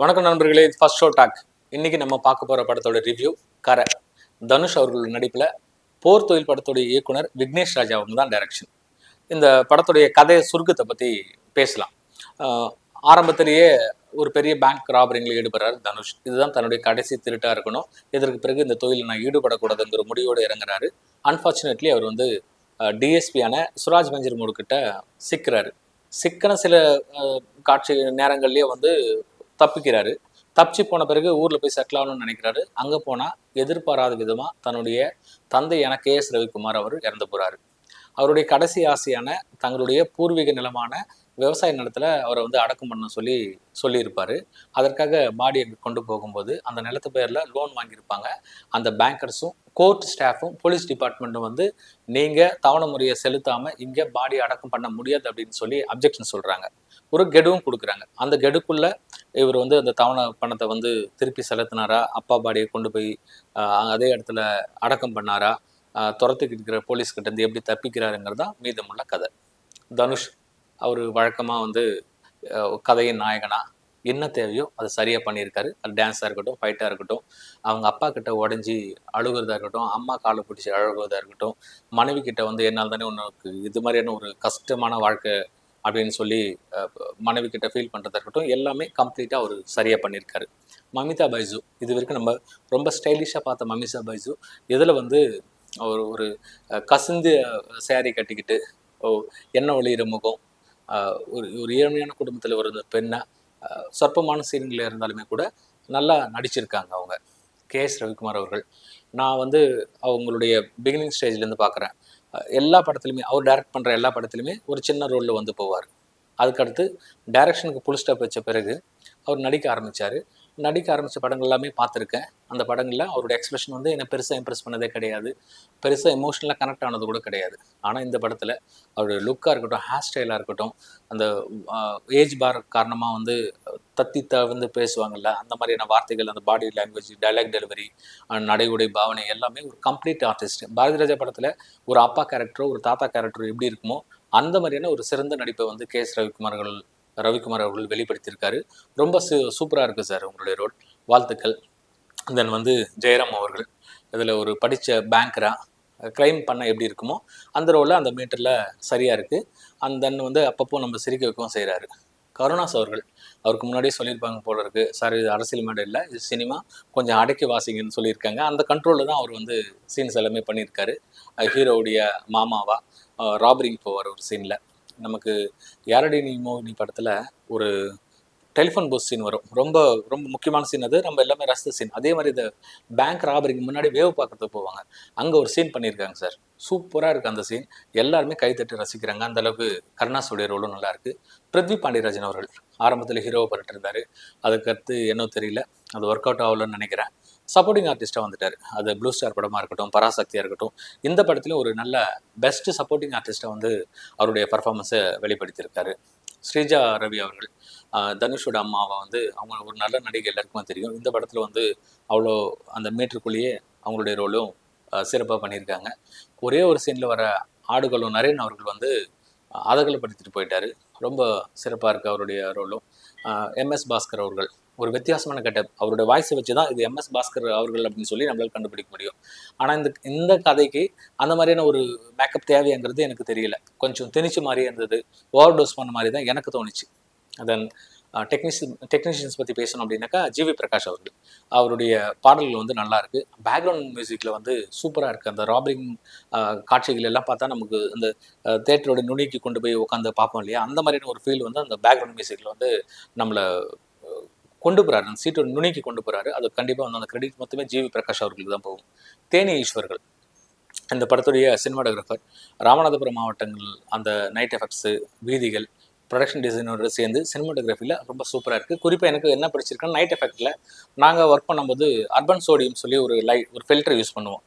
வணக்கம் நண்பர்களே, இது ஃபர்ஸ்ட் ஷோ டாக். இன்னைக்கு நம்ம பார்க்க போற படத்தோட ரிவ்யூ கரை. தனுஷ் அவர்கள் நடிப்புல போர் தொழில் படத்துடைய இயக்குனர் விக்னேஷ் ராஜா அவங்க தான் டைரக்ஷன். இந்த படத்துடைய கதையை சுருக்கத்தை பத்தி பேசலாம். ஆரம்பத்திலேயே ஒரு பெரிய பேங்க் ராபரிங்கில் ஈடுபடுறாரு தனுஷ். இதுதான் தன்னுடைய கடைசி திருட்டா இருக்கணும், இதற்கு பிறகு இந்த தொழிலில் நான் ஈடுபடக்கூடாதுங்கிற முடிவோடு இறங்குறாரு. அன்பார்ச்சுனேட்லி அவர் வந்து டிஎஸ்பியான சுராஜ் மஞ்சள் கிட்ட சிக்கிறாரு. சிக்கன சில காட்சி நேரங்கள்லயே வந்து தப்பிக்கிறாரு. தப்பிச்சு போன பிறகு ஊர்ல போய் செட்டில் ஆகணும்னு நினைக்கிறாரு. அங்க போனா எதிர்பாராத விதமா தன்னுடைய தந்தையான KS ரவிக்குமார் அவர் இறந்து போறாரு. அவருடைய கடைசி ஆசையான தங்களுடைய பூர்வீக நிலமான விவசாய நிலத்துல அவரை வந்து அடக்கம் பண்ண சொல்லியிருப்பாரு. அதற்காக பாடியை கொண்டு போகும்போது அந்த நிலத்து பேர்ல லோன் வாங்கியிருப்பாங்க. அந்த பேங்கர்ஸும் கோர்ட் ஸ்டாஃபும் போலீஸ் டிபார்ட்மெண்ட்டும் வந்து நீங்க தவணை முறையை செலுத்தாம இங்க பாடி அடக்கம் பண்ண முடியாது அப்படின்னு சொல்லி அப்ஜெக்ஷன் சொல்றாங்க. ஒரு கெடுவும் கொடுக்குறாங்க. அந்த கெடுக்குள்ள இவர் வந்து அந்த தவணை பணத்தை வந்து திருப்பி செலுத்தினாரா, அப்பா பாடியை கொண்டு போய் அதே இடத்துல அடக்கம் பண்ணாரா, துரத்துக்கிட்டு இருக்கிற போலீஸ்கிட்ட இருந்து எப்படி தப்பிக்கிறாருங்கிறதா மீதமுள்ள கதை. தனுஷ் அவர் வழக்கமாக வந்து கதையின் நாயகனா என்ன தேவையோ அதை சரியாக பண்ணியிருக்காரு. அது டான்ஸாக இருக்கட்டும், ஃபைட்டாக இருக்கட்டும், அவங்க அப்பா கிட்ட உடஞ்சி அழுகிறதா இருக்கட்டும், அம்மா காலை பிடிச்சி அழுகிறதா இருக்கட்டும், மனைவி கிட்ட வந்து என்னால் தானே உனக்கு இது மாதிரியான ஒரு கஷ்டமான வாழ்க்கை அப்படின்னு சொல்லி மனைவி கிட்ட ஃபீல் பண்ணுறதா இருக்கட்டும், எல்லாமே கம்ப்ளீட்டாக அவர் சரியாக பண்ணியிருக்காரு. மமிதா பைஜு இது வரைக்கும் நம்ம ரொம்ப ஸ்டைலிஷாக பார்த்த மமிதா பைஜு இதில் வந்து ஒரு ஒரு கசிந்து சேரீ கட்டிக்கிட்டு என்ன ஒளியிற முகம், ஒரு ஒரு ஏழ்மையான குடும்பத்தில் ஒரு பெண்ணை சொற்பமான சீன்களில் இருந்தாலுமே கூட நல்லா நடிச்சிருக்காங்க அவங்க. KS ரவிக்குமார் அவர்கள் நான் வந்து அவங்களுடைய பிகினிங் ஸ்டேஜ்லேருந்து பார்க்குறேன். எல்லா படத்துலையுமே அவர் டைரக்ட் பண்ணுற எல்லா படத்துலையுமே ஒரு சின்ன ரோலில் வந்து போவார். அதுக்கடுத்து டைரக்ஷனுக்கு புல் ஸ்டாப் வச்ச பிறகு அவர் நடிக்க ஆரம்பித்தார். நடிக்க ஆரம்பித்த படங்கள் எல்லாமே பார்த்துருக்கேன். அந்த படங்களில் அவருடைய எக்ஸ்பிரஷன் வந்து என்னை பெருசாக இம்ப்ரெஸ் பண்ணதே கிடையாது. பெருசாக எமோஷ்னலாக கனெக்ட் ஆனது கூட கிடையாது. ஆனால் இந்த படத்தில் அவருடைய லுக்காக இருக்கட்டும், ஹேர் ஸ்டைலாக இருக்கட்டும், அந்த ஏஜ் பார் காரணமாக வந்து தத்தி தவிர்ந்து பேசுவாங்கள்ல, அந்த மாதிரியான வார்த்தைகள், அந்த பாடி லாங்குவேஜ், டைலாக் டெலிவரி, நடை உடை பாவனை எல்லாமே ஒரு கம்ப்ளீட் ஆர்டிஸ்ட். பாரதி ராஜா படத்தில் ஒரு அப்பா கேரக்டரோ ஒரு தாத்தா கேரக்டரோ எப்படி இருக்குமோ அந்த மாதிரியான ஒரு சிறந்த நடிப்பை வந்து KS ரவிக்குமார் அவர்கள் வெளிப்படுத்தியிருக்காரு. ரொம்ப சூப்பராக இருக்குது சார் உங்களுடைய ரோல், வாழ்த்துக்கள். தென் வந்து ஜெயராம் அவர்கள் இதில் ஒரு படித்த பேங்கராக க்ரைம் பண்ண எப்படி இருக்குமோ அந்த ரோலில் அந்த மீட்டரில் சரியாக இருக்குது. அண்ட் தென் வந்து அப்பப்போ நம்ம சிரிக்க வைக்கவும் செய்கிறாரு. கருணாஸ் அவர்கள் அவருக்கு முன்னாடியே சொல்லியிருப்பாங்க போல இருக்குது, சார் இது அரசியல் மேடை இல்லை, இது சினிமா, கொஞ்சம் அடக்கி வாசிங்கன்னு சொல்லியிருக்காங்க. அந்த கண்ட்ரோலில் தான் அவர் வந்து சீன்ஸ் எல்லாமே பண்ணியிருக்காரு. ஹீரோவுடைய மாமாவா ராபரிங் போவார் ஒரு சீனில். நமக்கு யாரடி நீ மோகினி படத்தில் ஒரு டெலிஃபோன் பூத் சீன் வரும். ரொம்ப ரொம்ப முக்கியமான சீன் அது. நம்ம எல்லாமே ரசித்த சீன். அதே மாதிரி இந்த பேங்க் ராபரிக்கு முன்னாடி வேவ் பார்க்கறதுக்கு போவாங்க. அங்கே ஒரு சீன் பண்ணியிருக்காங்க சார். சூப்பராக இருக்குது அந்த சீன். எல்லாருமே கைத்தட்டி ரசிக்கிறாங்க. அந்த அளவுக்கு கருணாஸுடைய ரோலும் நல்லா இருக்குது. பிருத்வி பாண்டியராஜன் அவர்கள் ஆரம்பத்தில் ஹீரோவை பண்ணிட்டு அதுக்கடுத்து என்னோ தெரியல, அது ஒர்க் அவுட் ஆகலன்னு நினைக்கிறேன். சப்போர்ட்டிங் ஆர்டிஸ்ட்டாக வந்துட்டார். அது ப்ளூ ஸ்டார் படமாக இருக்கட்டும், பராசக்தியாக இருக்கட்டும், இந்த படத்துலையும் ஒரு நல்ல பெஸ்ட் சப்போர்ட்டிங் ஆர்டிஸ்ட்டாக வந்து அவருடைய பர்ஃபார்மன்ஸை வெளிப்படுத்தியிருக்காரு. ஸ்ரீஜா ரவி அவர்கள் தனுஷோட அம்மாவை வந்து அவங்க ஒரு நல்ல நடிகை, எல்லாருக்குமே தெரியும். இந்த படத்தில் வந்து அவ்வளோ அந்த மீட்டருக்குள்ளேயே அவங்களுடைய ரோலும் சிறப்பாக பண்ணியிருக்காங்க. ஒரே ஒரு சீனில் வர ஆடுகளும் நரேன் அவர்கள் வந்து அதகலப்படுத்திட்டு போயிட்டாரு. ரொம்ப சிறப்பாக இருக்குது அவருடைய ரோலும். MS பாஸ்கர் அவர்கள் ஒரு வித்தியாசமான கெட்டப், அவருடைய வாய்ஸை வச்சு தான் இது MS பாஸ்கர் அவர்கள் அப்படின்னு சொல்லி நம்மளால் கண்டுபிடிக்க முடியும். ஆனால் இந்த இந்த கதைக்கு அந்த மாதிரியான ஒரு மேக்கப் தேவைங்கிறது எனக்கு தெரியல. கொஞ்சம் திணிச்ச மாதிரியே இருந்தது, ஓவர் டோஸ் பண்ண மாதிரி தான் எனக்கு தோணுச்சு. தென் டெக்னீஷியன்ஸ் பற்றி பேசணும் அப்படின்னாக்கா GV பிரகாஷ் அவர்கள் அவருடைய பாடல்கள் வந்து நல்லா இருக்கு. பேக்ரவுண்ட் மியூசிக்கில் வந்து சூப்பராக இருக்குது. அந்த ராபரிங் காட்சிகள் எல்லாம் பார்த்தா நமக்கு அந்த தேட்டரோட நுனிக்கு கொண்டு போய் உட்காந்து பார்ப்போம் இல்லையா, அந்த மாதிரியான ஒரு ஃபீல் வந்து அந்த பேக்ரவுண்ட் மியூசிக்கில் வந்து நம்மளை கொண்டு போகிறாரு, அந்த சீட்டோட நுனிக்கு கொண்டு போகிறாரு. அது கண்டிப்பாக வந்து அந்த கிரெடிட் மொத்தமே GV பிரகாஷ் அவர்களுக்கு தான் போகும். தேனி ஈஸ்வர்கள் இந்த படத்துடைய சினிமாட்டோகிராஃபர். ராமநாதபுரம் மாவட்டங்கள் அந்த நைட் எஃபெக்ட்ஸு, வீதிகள், ப்ரொடக்ஷன் டிசைனரோட சேர்ந்து சினிமாட்டோகிராஃபியில் ரொம்ப சூப்பராக இருக்குது. குறிப்பாக எனக்கு என்ன பிடிச்சிருக்குன்னா, நைட் எஃபெக்டில் நாங்கள் ஒர்க் பண்ணும்போது அர்பன் சோடியம் சொல்லி ஒரு ஃபில்டர் யூஸ் பண்ணுவோம்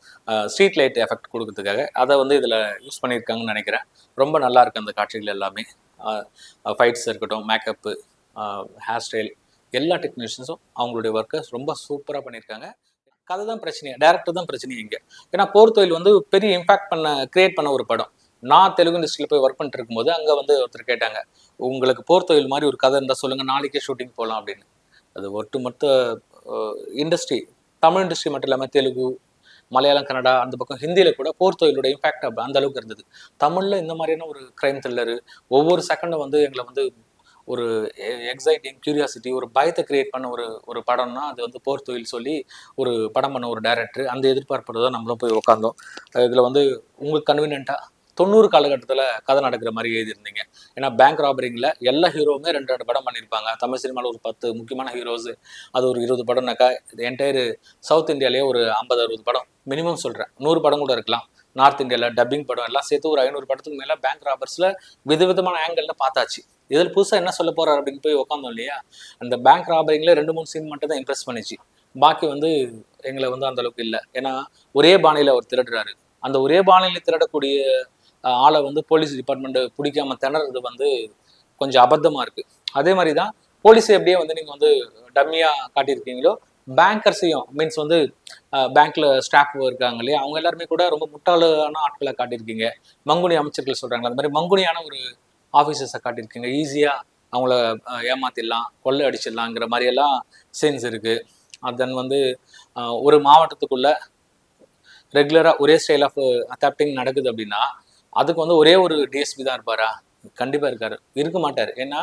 ஸ்ட்ரீட் லைட் எஃபெக்ட் கொடுக்கறதுக்காக. அதை வந்து இதில் யூஸ் பண்ணியிருக்காங்கன்னு நினைக்கிறேன். ரொம்ப நல்லா இருக்குது அந்த காட்சிகள் எல்லாமே. ஃபைட்ஸ் இருக்கட்டும், மேக்கப்பு, ஹேர் ஸ்டைல், எல்லா டெக்னீஷியன்ஸும் அவங்களுடைய ஒர்க்கை ரொம்ப சூப்பராக பண்ணியிருக்காங்க. கதை தான் பிரச்சனையே, டேரக்டர் தான் பிரச்சனையே இங்கே. ஏன்னா போர் தொழில் வந்து பெரிய இம்பாக்ட் கிரியேட் பண்ண ஒரு படம். நான் தெலுங்கு இண்டஸ்ட்ரியில் போய் ஒர்க் பண்ணிட்டு இருக்கும்போது அங்கே வந்து ஒருத்தர் கேட்டாங்க, உங்களுக்கு போர் தொழில் மாதிரி ஒரு கதை இருந்தால் சொல்லுங்கள், நாளைக்கே ஷூட்டிங் போகலாம் அப்படின்னு. அது ஒட்டுமொத்த இண்டஸ்ட்ரி, தமிழ் இண்டஸ்ட்ரி மட்டும் இல்லாமல் தெலுங்கு, மலையாளம், கன்னடா, அந்த பக்கம் ஹிந்தியில கூட போர் தொழிலோட இம்பாக்ட் அந்த அளவுக்கு இருந்தது. தமிழ்ல இந்த மாதிரியான ஒரு கிரைம் த்ரில்லரு ஒவ்வொரு செகண்டும் வந்து எங்களை வந்து ஒரு எக்ஸைட்டிங் கியூரியாசிட்டி, ஒரு பயத்தை கிரியேட் பண்ண ஒரு ஒரு படம்னா அது வந்து போர் தொழில் சொல்லி ஒரு படம் பண்ண ஒரு டைரக்டர். அந்த எதிர்பார்ப்போட தான் நம்மளும் போய் உட்காந்தோம். இதுல வந்து உங்களுக்கு கன்வீனியன்ட்டா 90 காலகட்டத்தில் கதை நடக்கிற மாதிரி எழுதியிருந்தீங்க. ஏன்னா பேங்க் ராபரிங்கில் எல்லா ஹீரோவுமே 2 படம் பண்ணியிருப்பாங்க. தமிழ் சினிமாவில் ஒரு 10 முக்கியமான ஹீரோஸ், அது ஒரு 20 படம்னாக்கா என்டையர் சவுத் இந்தியாலேயே ஒரு 50-60 படம் மினிமம் சொல்கிறேன். 100 படம் கூட இருக்கலாம். நார்த் இந்தியாவில் டப்பிங் படம் எல்லாம் சேர்த்து ஒரு 500 படத்துக்கு மேலே பேங்க் ராபர்ஸில் விதவிதமான ஆங்கிளில் பார்த்தாச்சு. இதில் புதுசாக என்ன சொல்ல போறாரு அப்படின்னு போய் உட்காந்தோம் இல்லையா. அந்த பேங்க் ராபரிங்ல 2-3 சீன் மட்டும் தான் இம்ப்ரெஸ் பண்ணிச்சு. பாக்கி வந்து எங்களை வந்து அந்த அளவுக்கு இல்லை. ஏன்னா ஒரே பாணியில அவர் திருடுறாரு. அந்த ஒரே பாணியில திருடக்கூடிய ஆளை வந்து போலீஸ் டிபார்ட்மெண்ட் பிடிக்காம திணறது வந்து கொஞ்சம் அபத்தமா இருக்கு. அதே மாதிரி தான் போலீஸ் எப்படியே வந்து நீங்க வந்து டம்மியா காட்டியிருக்கீங்களோ, பேங்கர்ஸையும் மீன்ஸ் வந்து பேங்க்ல ஸ்டாஃப் இருக்காங்க இல்லையா, அவங்க எல்லாருமே கூட ரொம்ப முட்டாளான ஆட்களை காட்டியிருக்கீங்க. மங்குனி அமைச்சர்கள் சொல்றாங்க, அந்த மாதிரி மங்குனியான ஒரு ஆஃபீஸர்ஸை காட்டியிருக்கீங்க. ஈஸியா அவங்கள ஏமாத்திடலாம், கொள்ளை அடிச்சிடலாங்கிற மாதிரி எல்லாம் சீன்ஸ் இருக்கு. தென் வந்து ஒரு மாவட்டத்துக்குள்ள ரெகுலரா ஒரே ஸ்டைல் ஆஃப் அடாப்டிங் நடக்குது அப்படின்னா அதுக்கு வந்து ஒரே ஒரு டிஎஸ்பி தான் இருப்பாரா? கண்டிப்பா இருக்காரு, இருக்க மாட்டாரு. ஏன்னா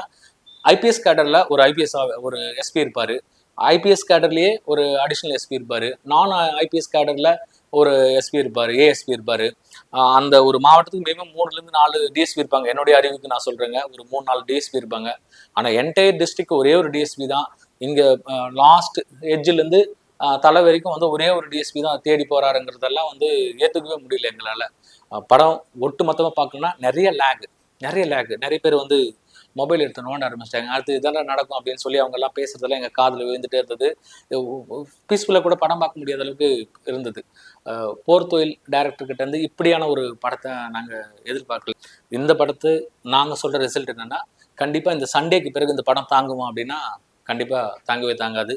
ஐபிஎஸ் கேடர்ல ஒரு ஐபிஎஸ் ஒரு எஸ்பி இருப்பாரு. ஐபிஎஸ் கேடர்லயே ஒரு அடிஷனல் எஸ்பி இருப்பாரு. நான் ஐபிஎஸ் கேடர்ல ஒரு எஸ்பி இருப்பாரு, ஏஎஸ்பி இருப்பாரு. அந்த ஒரு மாவட்டத்துக்கு மினிமம் 3-4 டிஎஸ்பி இருப்பாங்க. என்னுடைய அறிவுக்கு நான் சொல்றேங்க, ஒரு 3-4 டிஎஸ்பி இருப்பாங்க. ஆனா என்டையர் டிஸ்ட்ரிக்ட் ஒரே ஒரு டிஎஸ்பி தான். இங்க லாஸ்ட் எட்ஜ்ல இருந்து தலை வரைக்கும் வந்து ஒரே ஒரு டிஎஸ்பி தான் தேடி போறாருங்கிறதெல்லாம் வந்து ஏத்துக்கவே முடியல எங்களால. படம் ஒட்டு மொத்தமா பார்க்கணும்னா நிறைய பேர் வந்து மொபைல் எடுத்து நோண்ட ஆரம்பிச்சிட்டாங்க. அடுத்து இதெல்லாம் நடக்கும் அப்படின்னு சொல்லி அவங்க எல்லாம் பேசுறதெல்லாம் எங்க காதுல விழுந்துட்டே இருந்தது. பீஸ்ஃபுல்லா கூட படம் பார்க்க முடியாத அளவுக்கு இருந்தது. போர் தொழில் டைரக்டர் கிட்ட இருந்து இப்படியான ஒரு படத்தை நாங்க எதிர்பார்க்கல. இந்த படத்தை நாங்க சொல்ற ரிசல்ட் என்னன்னா, கண்டிப்பா இந்த சண்டேக்கு பிறகு இந்த படம் தாங்குமா அப்படின்னா கண்டிப்பா தாங்கவே தாங்காது.